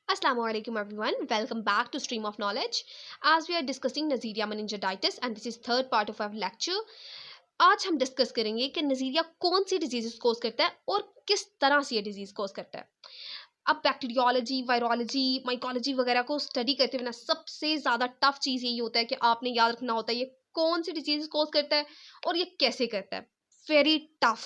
Assalamualaikum everyone. Welcome back to Stream of Knowledge. As we are discussing Neisseria meningitis and this is third part of our lecture. आज हम discuss करेंगे कि नज़ीरिया कौन सी disease cause करता है और किस तरह से ये डिजीज कोज करता है। अब बैक्टीरियोलॉजी, वायरोलॉजी, माइकोलॉजी वगैरह को स्टडी करते हुए ना सबसे ज़्यादा टफ चीज़ यही होता है कि आपने याद रखना होता है ये कौन सी डिजीज कोज करता है और ये कैसे करता है। Very tough.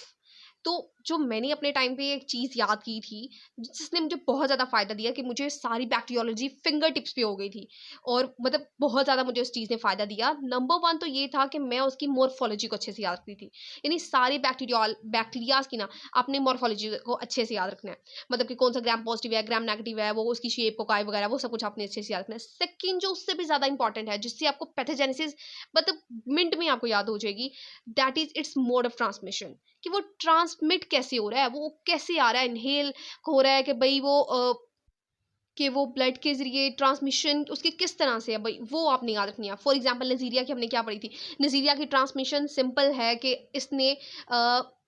तो जो मैंने अपने टाइम पे एक चीज़ याद की थी जिसने मुझे बहुत ज़्यादा फ़ायदा दिया कि मुझे सारी बैक्टीरियोलॉजी फिंगर टिप्स पे हो गई थी और मतलब बहुत ज़्यादा मुझे उस चीज़ ने फ़ायदा दिया। नंबर वन तो ये था कि मैं उसकी मॉर्फोलॉजी को अच्छे से याद रखती थी, यानी सारी बैक्टीरियाज की ना अपने मॉर्फोलॉजी को अच्छे से याद रखना है। मतलब कि कौन सा ग्राम पॉजिटिव है, ग्राम नेगेटिव है, वो उसकी शेप को काय वगैरह वो सब कुछ आपने अच्छे से याद रखना है। सेकेंड जो उससे भी ज़्यादा इंपॉर्टेंट है जिससे आपको पैथोजेनेसिस मतलब मिनट में आपको याद हो जाएगी, that is it's mode of transmission, कि वो ट्रांसमिट कैसे हो रहा है, वो कैसे आ रहा है, इनहेल हो रहा है कि भाई वो ब्लड के जरिए ट्रांसमिशन उसके किस तरह से है भाई, वो आपने याद रखनी है। फॉर एग्जांपल नज़ीरिया की हमने क्या पढ़ी थी, नज़ीरिया की ट्रांसमिशन सिंपल है कि इसने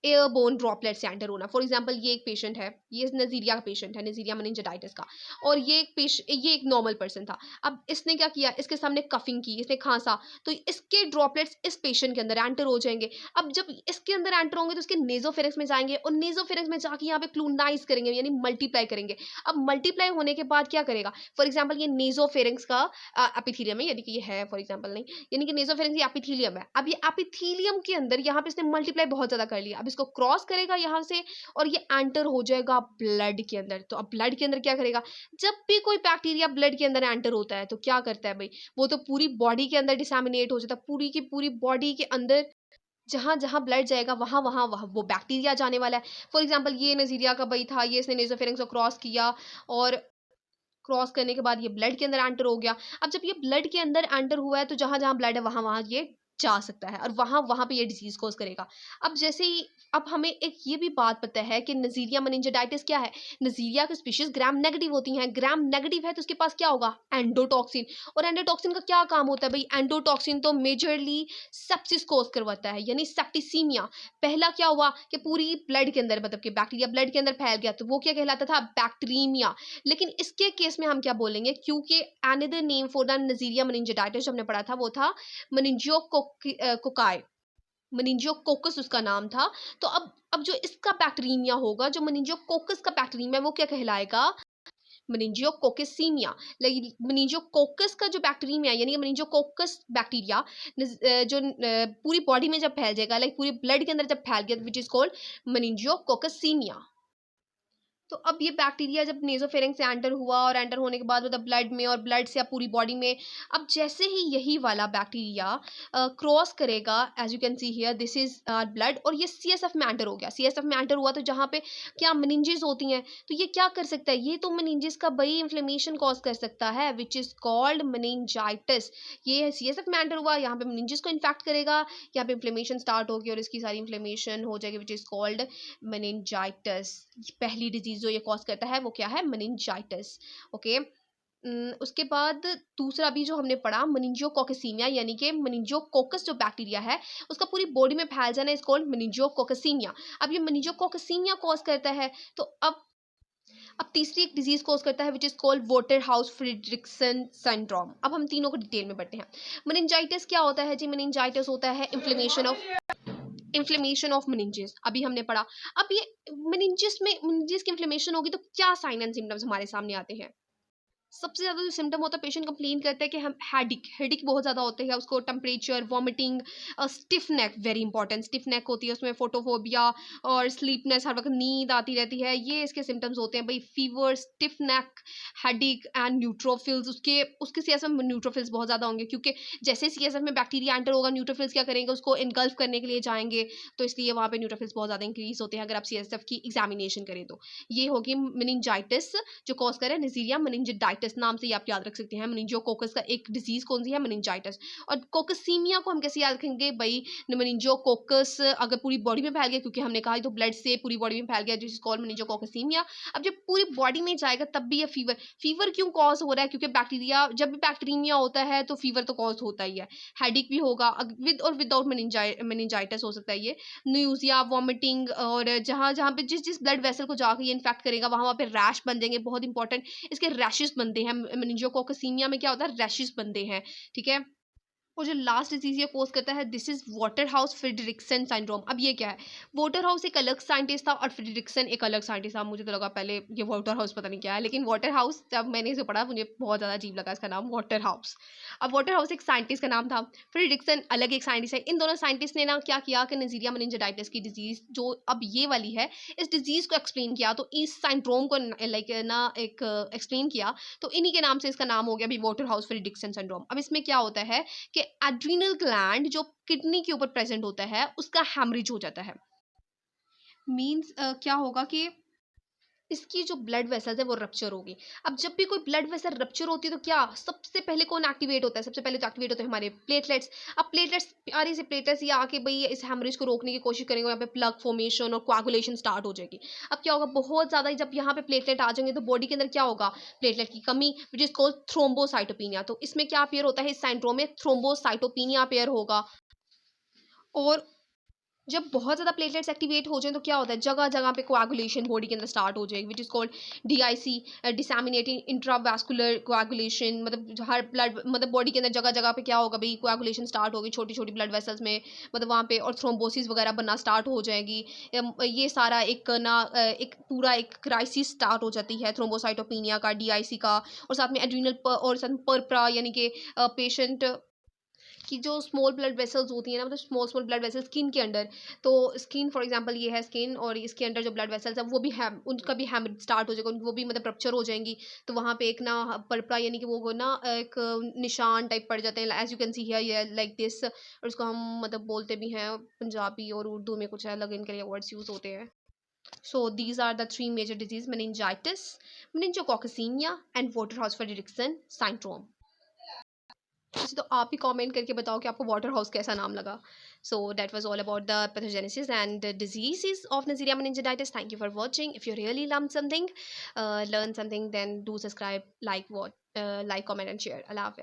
एयरबोर्न ड्रॉपलेट से एंटर होना। फॉर एग्जांपल ये एक पेशेंट है, ये नज़ीरिया का पेशेंट है, नज़ीरिया मेनिंजाइटिस का, और ये एक नॉर्मल पर्सन था। अब इसने क्या किया, इसके सामने कफिंग की, इसने खांसा, तो इसके ड्रॉपलेट्स इस पेशेंट के अंदर एंटर हो जाएंगे। अब जब इसके अंदर एंटर होंगे तो इसके नेजोफेरिंक्स में जाएंगे और नेजोफेरिंक्स में जाके यहाँ पे क्लूनाइज करेंगे यानी मल्टीप्लाई करेंगे। अब मल्टीप्लाई होने के बाद क्या करेगा, फॉर एग्जाम्पल ये नेजोफेरिंक्स का एपिथीलियम है, यानी कि ये है फॉर एग्जाम्पल नहीं, यानी कि नेजोफेरिंक्स ये एपिथीलियम है। अब ये एपिथीलियम के अंदर यहाँ पे इसने मल्टीप्लाई बहुत ज्यादा कर लिया, अब इसको क्रॉस करेगा यहाँ से और ये एंटर हो जाएगा ब्लड के अंदर। तो अब ब्लड के अंदर क्या करेगा, जब भी कोई बैक्टीरिया ब्लड के अंदर एंटर होता है तो क्या करता है भाई, वो तो पूरी बॉडी के अंदर डिसैमिनेट हो जाता है, पूरी की पूरी बॉडी के अंदर जहां जहां ब्लड जाएगा वहां वहां वो बैक्टीरिया जाने वाला है। फॉर एग्जाम्पल ये नज़ीरिया का भाई था, ये इसने नेजोफेरिंक्स को क्रॉस किया और क्रॉस करने के बाद ये ब्लड के अंदर एंटर हो गया। अब जब ये ब्लड के अंदर एंटर हुआ है तो जहां जहां ब्लड है वहां वहां ये जा सकता है और वहां वहां पे ये डिजीज कोज करेगा। अब जैसे ही अब हमें एक ये भी बात पता है कि नज़ीरिया मेनिंजाइटिस क्या है, नज़ीरिया की स्पीशीज ग्राम नेगेटिव होती हैं। ग्राम नेगेटिव है तो उसके पास क्या होगा, एंडोटॉक्सिन। और एंडोटॉक्सिन का क्या काम होता है भाई, एंडोटॉक्सिन तो मेजरली सेप्सिस कोज करवाता है यानी सेप्टिसीमिया। पहला क्या हुआ कि पूरी ब्लड के अंदर मतलब कि बैक्टीरिया ब्लड के अंदर फैल गया तो वो क्या कहलाता था, बैक्टीरियमिया। लेकिन इसके केस में हम क्या बोलेंगे, क्योंकि another name for the Neisseria meningitis जो हमने पढ़ा था वो था मेनिंजियोकोकाई, मेनिंजियोकोकस उसका नाम था। तो अब जो इसका बैक्टीरियमिया होगा, जो मेनिंजियोकोकस का बैक्टीरियम है वो क्या कहलाएगा, मेनिंजियोकोकसीमिया। मेनिंजियोकोकस का जो बैक्टीरियम है यानी मेनिंजियोकोकस बैक्टीरिया जो पूरी बॉडी में जब फैल जाएगा, लाइक पूरी ब्लड के अंदर जब फैल गया, विच इज कॉल्ड मेनिंजियोकोकसीमिया। तो अब ये बैक्टीरिया जब नेजोफेरिंक्स से एंटर हुआ और एंटर होने के बाद मतलब ब्लड में और ब्लड से अब पूरी बॉडी में, अब जैसे ही यही वाला बैक्टीरिया क्रॉस करेगा, as you can see here this is blood, और ये सीएसएफ में एंटर हो गया। सीएसएफ में एंटर हुआ तो जहाँ पे क्या मेनिंजेस होती हैं, तो ये क्या कर सकता है, ये तो मेनिंजेस का बड़ी इन्फ्लेमेशन कॉज कर सकता है विच इज कॉल्ड मेनिंजाइटिस। ये सीएसएफ में एंटर हुआ, यहाँ पे मेनिंजेस को इन्फेक्ट करेगा, यहाँ पे इन्फ्लेमेशन स्टार्ट होगी और इसकी सारी इन्फ्लेमेशन हो जाएगी विच इज कॉल्ड मेनिंजाइटिस। पहली डिजीज जो ये कॉज करता है वो क्या है, मेनिंजाइटिस। ओके। उसके बाद दूसरा भी जो हमने पढ़ा मेनिंजियोकोकसीमिया, यानी कि मेनिंजियोकोकस जो बैक्टीरिया है उसका पूरी बॉडी में फैल जाना इज कॉल्ड मेनिंजियोकोकसीमिया। अब ये मेनिंजियोकोकसीमिया कॉज करता है। तो अब तीसरी एक डिजीज कॉज करता है which is called Waterhouse Friderichsen syndrome. अब हम तीनों को डिटेल में पढ़ते हैं। मेनिंजाइटिस क्या होता है जी, मेनिंजाइटिस होता है इन्फ्लेमेशन ऑफ मेनिंजेस, अभी हमने पढ़ा। अब ये मेनिंजेस की इन्फ्लेमेशन होगी तो क्या साइन एंड सिम्टम्स हमारे सामने आते हैं। सबसे ज्यादा जो सिम्टम होता है, पेशेंट कंप्लेन करता है कि हम हेडिक बहुत ज्यादा होते हैं उसको, टेम्परेचर, वॉमिटिंग, स्टिफ नेक, वेरी इंपॉर्टेंट, स्टिफ नेक होती है उसमें, फोटोफोबिया और स्लीपनेस, हर वक्त नींद आती रहती है, ये इसके सिम्टम्स होते हैं भाई। Fever, stiff neck, headache and neutrophils. उसके सीएसएफ में न्यूट्रोफिल्स बहुत ज्यादा होंगे क्योंकि जैसे सीएसएफ में बैक्टीरिया एंटर होगा न्यूट्रोफिल्स क्या करेंगे, उसको इनगल्फ करने के लिए जाएंगे, तो इसलिए वहाँ पे न्यूट्रोफिल्स बहुत ज्यादा इंक्रीज होते हैं अगर आप सीएसएफ की एग्जामिनेशन करें तो। ये होगी मेनिंजाइटिस जो कॉज करे नज़ीरिया मेनिंजाइटिस मेनिंजाइटिस नाम से ही आप याद रख सकते हैं। मेनिंजियोकोकस का एक डिजीज कौन सी है? मेनिंजाइटिस। और कोकसीमिया को हम कैसे याद रखेंगे भाई? मेनिंजियोकोकस अगर पूरी बॉडी में फैल गया, क्योंकि हमने कहा तो ब्लड से पूरी बॉडी में फैल गया, जिस कॉल्ड मेनिंजियोकोकसीमिया। अब जब पूरी बॉडी में जाएगा तब भी ये फीवर क्यों कॉज हो रहा है? क्योंकि बैक्टीरिया, जब भी बैक्टीरिया होता है तो फीवर तो कॉज होता ही है। हेडेक भी होगा, विद और विदाउट मेनिंजाइटिस हो सकता है ये। न्यूजिया, वॉमिटिंग, और जहाँ जहाँ पे जिस जिस ब्लड वेसल को जाकर ये इन्फेक्ट करेगा वहाँ पे रैश बन जाएंगे। बहुत इंपॉर्टेंट, इसके रैशेस बनते हैं। मेनिंजियोकोकसीमिया में क्या होता है? रैशेस बनते हैं, ठीक है। और जो लास्ट डिजीज ये कोज करता है, this is water house Frederiksen syndrome. अब ये क्या है? वाटर हाउस एक अलग साइंटिस्ट था और फ्रेडरिक्सन एक अलग साइंटिस्ट था। मुझे तो लगा पहले ये वाटर हाउस पता नहीं क्या है, लेकिन वाटर हाउस जब मैंने इसे पढ़ा मुझे बहुत ज़्यादा अजीब लगा इसका नाम, वाटर हाउस। अब वाटर हाउस एक साइंटिस्ट का नाम था, फ्रेडरिक्सन अलग एक साइंटिस्ट है। इन दोनों साइंटिस्ट ने ना क्या किया कि नजीरिया मेनिंजाइटिस की डिजीज जो अब ये वाली है, इस डिजीज को एक्सप्लेन किया। तो इस सिंड्रोम को लाइक ना एक एक्सप्लेन किया, तो इन्हीं के नाम से इसका नाम हो गया भी वाटर हाउस फ्रेडरिक्सन सिंड्रोम। अब इसमें क्या होता है कि एड्रीनल ग्लैंड जो किडनी के ऊपर प्रेजेंट होता है उसका हैमरेज हो जाता है। मींस क्या होगा कि इसकी जो ब्लड वेसल्स है वो रप्चर होगी। अब जब भी कोई ब्लड वेसल रप्चर होती है तो क्या सबसे पहले कौन एक्टिवेट होता है? सबसे पहले तो एक्टिवेट होते हैं हमारे प्लेटलेट्स। अब प्लेटलेट्स, प्यारे से प्लेटलेट्स ये आके भाई इस हैमरेज को रोकने की कोशिश करेंगे, यहाँ पे प्लग फॉर्मेशन और कोआगुलेशन स्टार्ट हो जाएगी। अब क्या होगा? बहुत ज़्यादा जब यहाँ पे प्लेटलेट आ जाएंगे तो बॉडी के अंदर क्या होगा? प्लेटलेट की कमी, विच इज कॉल्ड थ्रोम्बोसाइटोपिनिया। तो इसमें क्या अपेयर होता है? इस सिंड्रोम में थ्रोम्बोसाइटोपिनिया अपेयर होगा। और जब बहुत ज़्यादा प्लेटलेट्स एक्टिवेट हो जाएँ तो क्या होता है? जगह जगह पे कोआगुलेशन बॉडी के अंदर स्टार्ट हो जाएगी, which is called DIC, disseminating intravascular coagulation. मतलब हर ब्लड, मतलब बॉडी के अंदर जगह जगह पे क्या होगा भाई? कोआगुलेशन स्टार्ट होगी छोटी छोटी ब्लड वेसल्स में, मतलब वहाँ पे, और थ्रोम्बोसिस वगैरह बनना स्टार्ट हो जाएगी। ये सारा एक ना एक पूरा एक क्राइसिस स्टार्ट हो जाती है थ्रोम्बोसाइटोपिनिया का, डीआईसी का। और साथ में एड्रीनल और साथ में परप्रा, यानी कि पेशेंट कि जो स्मॉल ब्लड वेसल्स होती हैं ना, मतलब small small blood vessels skin के अंदर, तो स्किन फॉर एग्जांपल ये है स्किन, और इसके अंदर जो ब्लड वेसल्स है वो भी है, उनका भी हैमरेज स्टार्ट हो जाएगा, वो भी मतलब रप्चर हो जाएंगी। तो वहाँ पे एक ना परपरा, यानी कि वो ना एक निशान टाइप पड़ जाते हैं, as you can see here, ये लाइक दिस। और उसको हम मतलब बोलते भी हैं पंजाबी और उर्दू में कुछ अलग इनके लिए वर्ड्स यूज होते हैं। So these are the three major diseases: meningitis, meningococcinia, and Waterhouse Friderichsen syndrome. अच्छा, तो आप ही कमेंट करके बताओ कि आपको वाटर हाउस कैसा नाम लगा। So that was all about the pathogenesis and diseases of Neisseria meningitis. Thank you for watching. If you really learned something, learn something, then do subscribe, like, comment and share. Allah Hafiz.